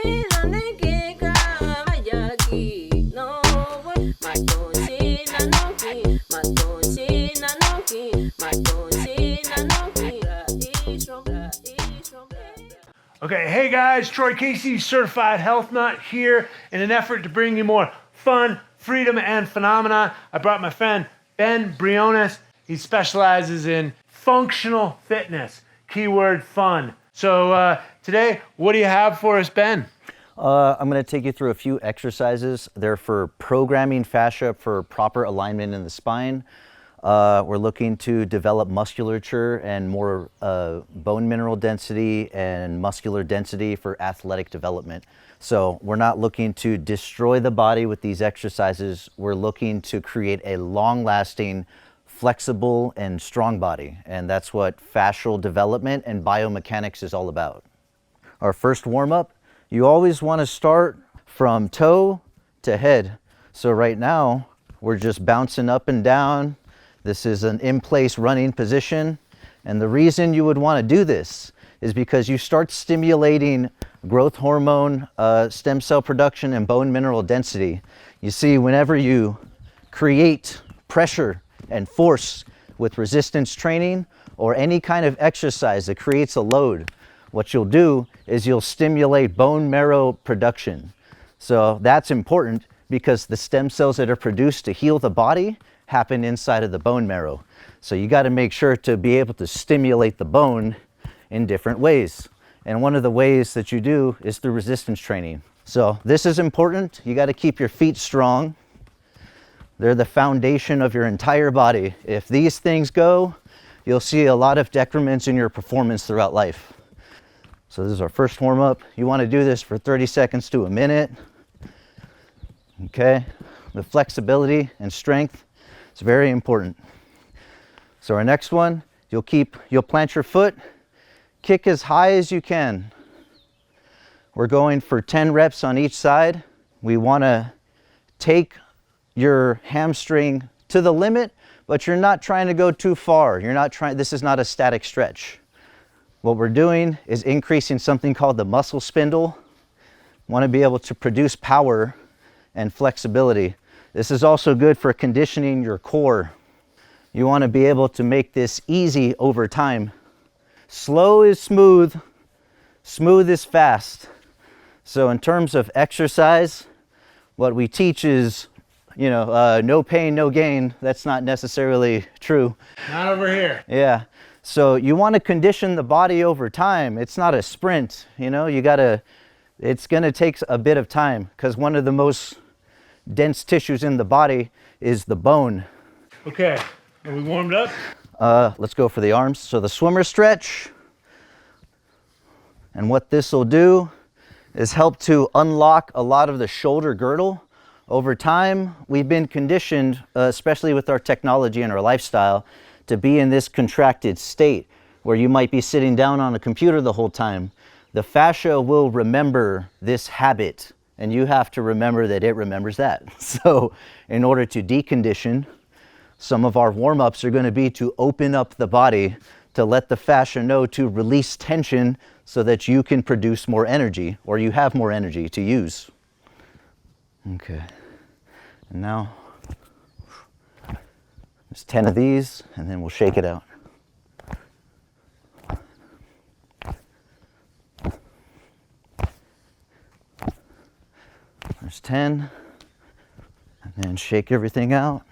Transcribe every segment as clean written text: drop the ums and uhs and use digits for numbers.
Okay, hey guys, Troy Casey, Certified Health Nut here in an effort to bring you more fun, freedom, and phenomena. I brought my friend Ben BRIONES. He specializes in functional fitness, keyword fun. So today, what do you have for us, Ben? I'm going to take you through a few exercises. They're for programming fascia for proper alignment in the spine. We're looking to develop musculature and more bone mineral density and muscular density for athletic development. So we're not looking to destroy the body with these exercises. We're looking to create a long-lasting, flexible, and strong body. And that's what fascial development and biomechanics is all about. Our first warm-up, you always want to start from toe to head. So right now, we're just bouncing up and down. This is an in-place running position. And the reason you would want to do this is because you start stimulating growth hormone, stem cell production, and bone mineral density. You see, whenever you create pressure and force with resistance training or any kind of exercise that creates a load, what you'll do is you'll stimulate bone marrow production. So that's important because the stem cells that are produced to heal the body happen inside of the bone marrow. So you got to make sure to be able to stimulate the bone in different ways. And one of the ways that you do is through resistance training. So this is important. You got to keep your feet strong. They're the foundation of your entire body. If these things go, you'll see a lot of decrements in your performance throughout life. So this is our first warm up. You want to do this for 30 seconds to a minute. Okay. The flexibility and strength is very important. So our next one, you'll plant your foot, kick as high as you can. We're going for 10 reps on each side. We want to take your hamstring to the limit, but you're not trying to go too far. This is not a static stretch. What we're doing is increasing something called the muscle spindle. Want to be able to produce power and flexibility. This is also good for conditioning your core. You want to be able to make this easy over time. Slow is smooth, smooth is fast. So in terms of exercise, what we teach is, no pain, no gain. That's not necessarily true. Not over here. Yeah. So you want to condition the body over time. It's not a sprint, it's going to take a bit of time because one of the most dense tissues in the body is the bone. Okay, are we warmed up? Let's go for the arms. So the swimmer stretch. And what this will do is help to unlock a lot of the shoulder girdle. Over time, we've been conditioned, especially with our technology and our lifestyle, to be in this contracted state where you might be sitting down on a computer the whole time. The fascia will remember this habit, and you have to remember that it remembers that. So in order to decondition, some of our warm-ups are going to be to open up the body to let the fascia know to release tension so that you can produce more energy or you have more energy to use. Okay, and now there's 10 of these and then we'll shake it out. There's 10, and then shake everything out.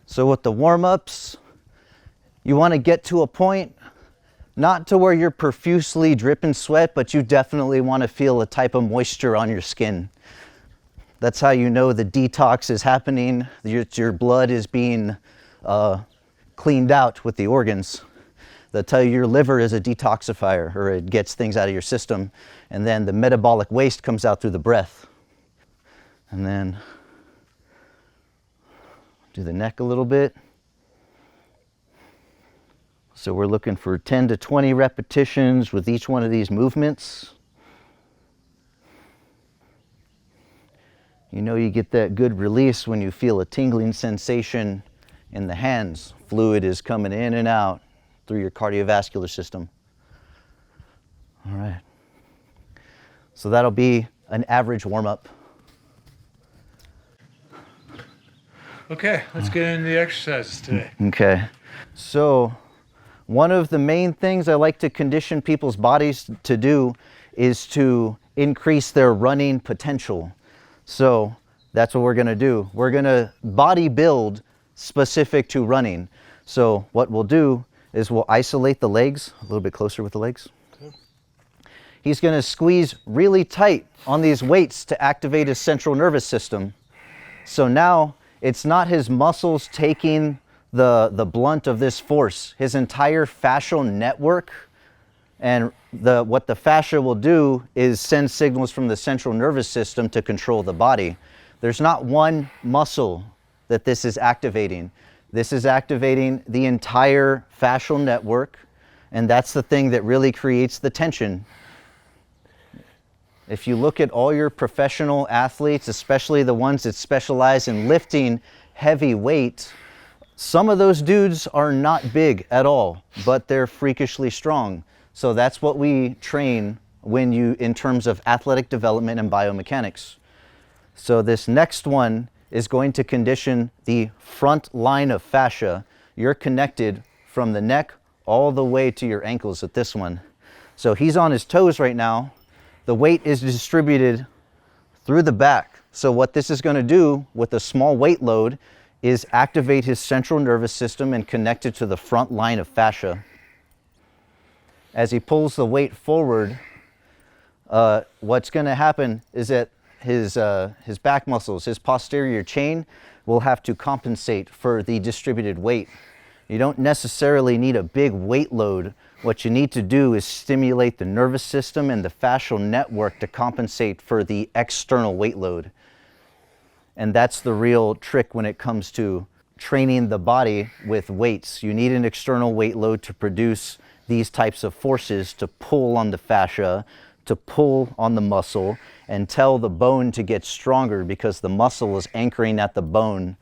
So with the warm-ups, you want to get to a point, not to where you're profusely dripping sweat, but you definitely want to feel a type of moisture on your skin. That's how you know the detox is happening. Your blood is being cleaned out with the organs. They'll tell you your liver is a detoxifier, or it gets things out of your system. And then the metabolic waste comes out through the breath. And then do the neck a little bit. So we're looking for 10 to 20 repetitions with each one of these movements. You get that good release when you feel a tingling sensation in the hands. Fluid is coming in and out through your cardiovascular system. All right. So that'll be an average warm-up. Okay, let's get into the exercises today. Okay. So one of the main things I like to condition people's bodies to do is to increase their running potential. So that's what we're going to do. We're going to body build specific to running. So what we'll do is we'll isolate the legs, a little bit closer with the legs. Okay. He's going to squeeze really tight on these weights to activate his central nervous system. So now it's not his muscles taking the blunt of this force. His entire fascial network, and what the fascia will do is send signals from the central nervous system to control the body. There's not one muscle that this is activating. This is activating the entire fascial network, and that's the thing that really creates the tension. If you look at all your professional athletes, especially the ones that specialize in lifting heavy weight, some of those dudes are not big at all, but they're freakishly strong. So that's what we train in terms of athletic development and biomechanics. So this next one is going to condition the front line of fascia. You're connected from the neck all the way to your ankles at this one. So he's on his toes right now. The weight is distributed through the back. So what this is going to do with a small weight load is activate his central nervous system and connect it to the front line of fascia. As he pulls the weight forward, what's going to happen is that his back muscles, his posterior chain, will have to compensate for the distributed weight. You don't necessarily need a big weight load. What you need to do is stimulate the nervous system and the fascial network to compensate for the external weight load. And that's the real trick when it comes to training the body with weights. You need an external weight load to produce these types of forces, to pull on the fascia, to pull on the muscle, and tell the bone to get stronger because the muscle is anchoring at the bone.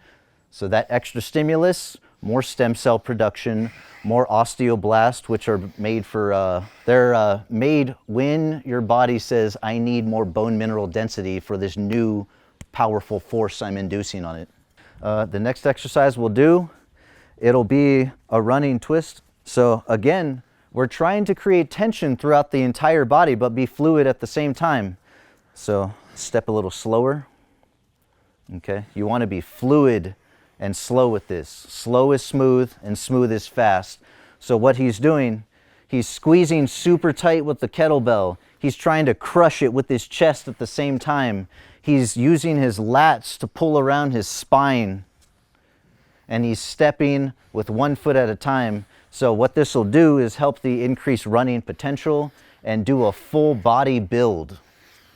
So that extra stimulus, more stem cell production, more osteoblast, which are made for, they're made when your body says, I need more bone mineral density for this new powerful force I'm inducing on it. The next exercise we'll do, it'll be a running twist. So again, we're trying to create tension throughout the entire body, but be fluid at the same time. So step a little slower. Okay, you want to be fluid and slow with this. Slow is smooth and smooth is fast. So what he's doing, he's squeezing super tight with the kettlebell. He's trying to crush it with his chest at the same time. He's using his lats to pull around his spine. And he's stepping with 1 foot at a time. So what this will do is help the increase running potential and do a full body build.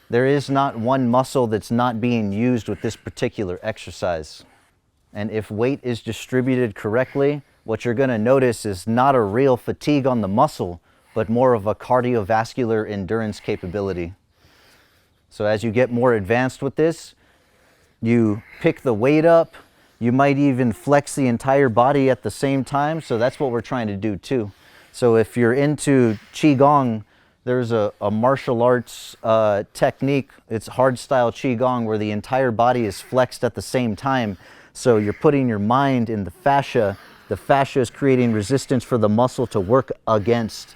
There is not one muscle that's not being used with this particular exercise. And if weight is distributed correctly, what you're going to notice is not a real fatigue on the muscle, but more of a cardiovascular endurance capability. So as you get more advanced with this, you pick the weight up, you might even flex the entire body at the same time. So that's what we're trying to do too. So if you're into Qigong, there's a martial arts technique. It's hardstyle Qigong where the entire body is flexed at the same time. So you're putting your mind in the fascia. The fascia is creating resistance for the muscle to work against.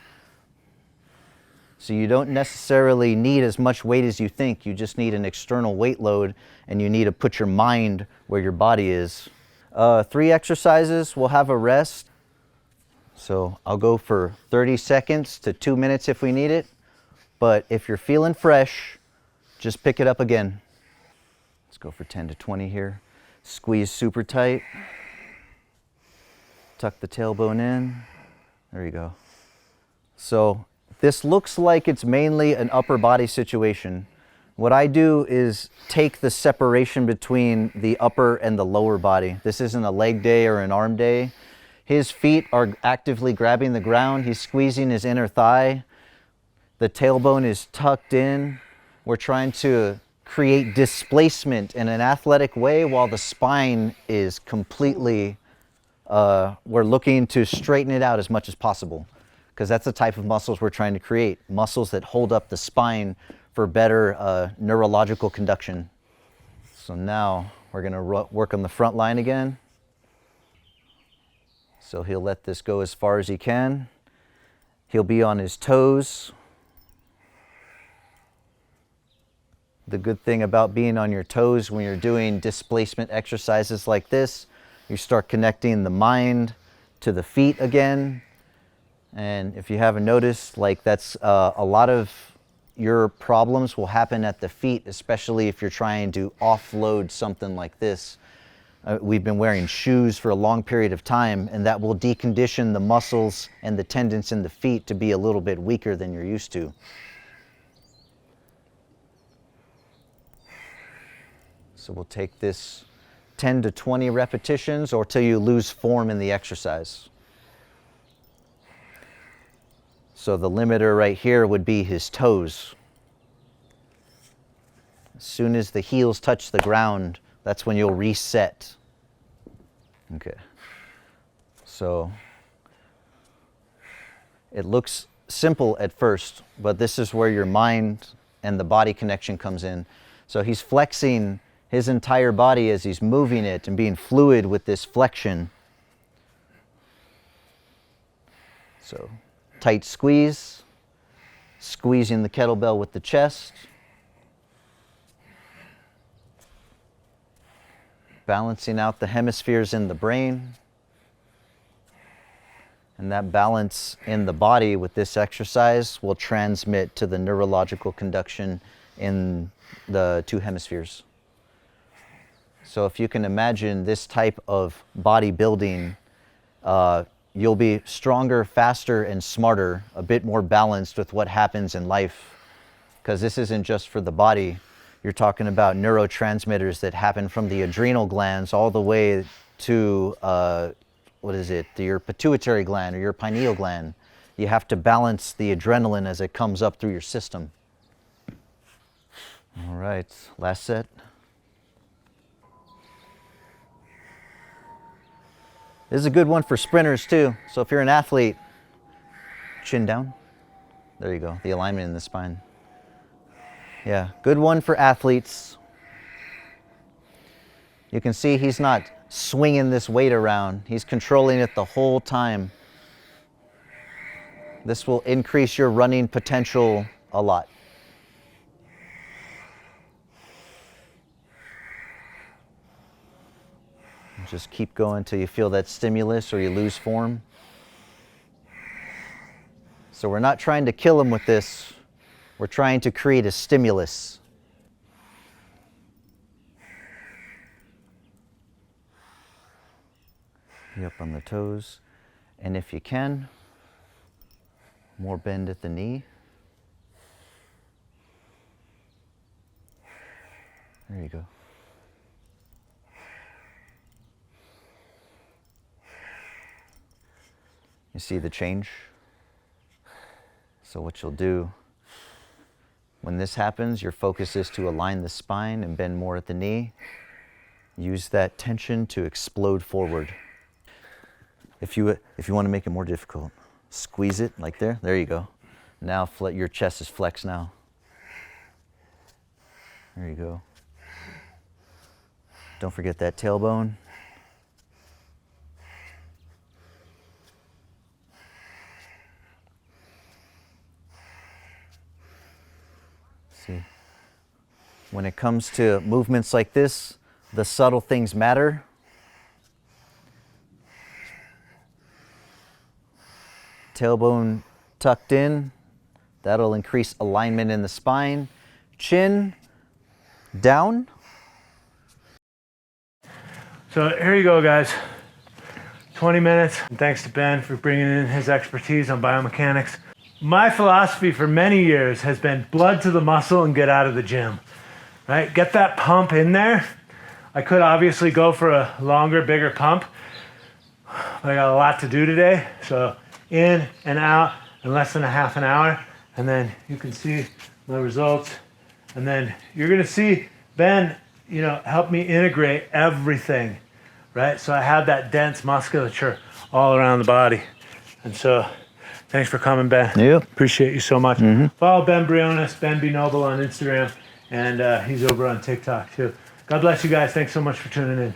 So you don't necessarily need as much weight as you think. You just need an external weight load, and you need to put your mind where your body is. 3 exercises, we'll have a rest. So I'll go for 30 seconds to 2 minutes if we need it. But if you're feeling fresh, just pick it up again. Let's go for 10 to 20 here. Squeeze super tight. Tuck the tailbone in. There you go. So this looks like it's mainly an upper body situation. What I do is take the separation between the upper and the lower body. This isn't a leg day or an arm day. His feet are actively grabbing the ground. He's squeezing his inner thigh. The tailbone is tucked in. We're trying to create displacement in an athletic way while the spine is completely, we're looking to straighten it out as much as possible, because that's the type of muscles we're trying to create. Muscles that hold up the spine for better neurological conduction. So now we're going to work on the front line again. So he'll let this go as far as he can. He'll be on his toes. The good thing about being on your toes when you're doing displacement exercises like this, you start connecting the mind to the feet again. And if you haven't noticed, like that's a lot of your problems will happen at the feet, especially if you're trying to offload something like this. We've been wearing shoes for a long period of time, and that will decondition the muscles and the tendons in the feet to be a little bit weaker than you're used to. So we'll take this 10 to 20 repetitions or till you lose form in the exercise. So the limiter right here would be his toes. As soon as the heels touch the ground, that's when you'll reset. Okay. So it looks simple at first, but this is where your mind and the body connection comes in. So he's flexing his entire body as he's moving it and being fluid with this flexion. So tight squeeze, squeezing the kettlebell with the chest, balancing out the hemispheres in the brain. And that balance in the body with this exercise will transmit to the neurological conduction in the two hemispheres. So if you can imagine this type of bodybuilding, you'll be stronger, faster, and smarter, a bit more balanced with what happens in life. Because this isn't just for the body. You're talking about neurotransmitters that happen from the adrenal glands all the way to, your pituitary gland or your pineal gland. You have to balance the adrenaline as it comes up through your system. All right, last set. This is a good one for sprinters too. So if you're an athlete, chin down. There you go, the alignment in the spine. Yeah, good one for athletes. You can see he's not swinging this weight around. He's controlling it the whole time. This will increase your running potential a lot. Just keep going until you feel that stimulus or you lose form. So we're not trying to kill him with this. We're trying to create a stimulus. Be up on the toes. And if you can, more bend at the knee. There you go. You see the change? So what you'll do, when this happens, your focus is to align the spine and bend more at the knee. Use that tension to explode forward. If you want to make it more difficult, squeeze it like there. There you go. Now your chest is flexed now. There you go. Don't forget that tailbone. See, when it comes to movements like this, the subtle things matter. Tailbone tucked in, that'll increase alignment in the spine. Chin down. So here you go, guys. 20 minutes. And thanks to Ben for bringing in his expertise on biomechanics. My philosophy for many years has been blood to the muscle and get out of the gym, right? Get that pump in there. I could obviously go for a longer, bigger pump, but I got a lot to do today. So in and out in less than a half an hour. And then you can see my results. And then you're gonna see Ben, help me integrate everything, right? So I have that dense musculature all around the body. And so Thanks for coming, Ben. Yep. Appreciate you so much. Follow Ben Briones, Ben Be Noble on Instagram, and he's over on TikTok too. God bless you guys. Thanks so much for tuning in.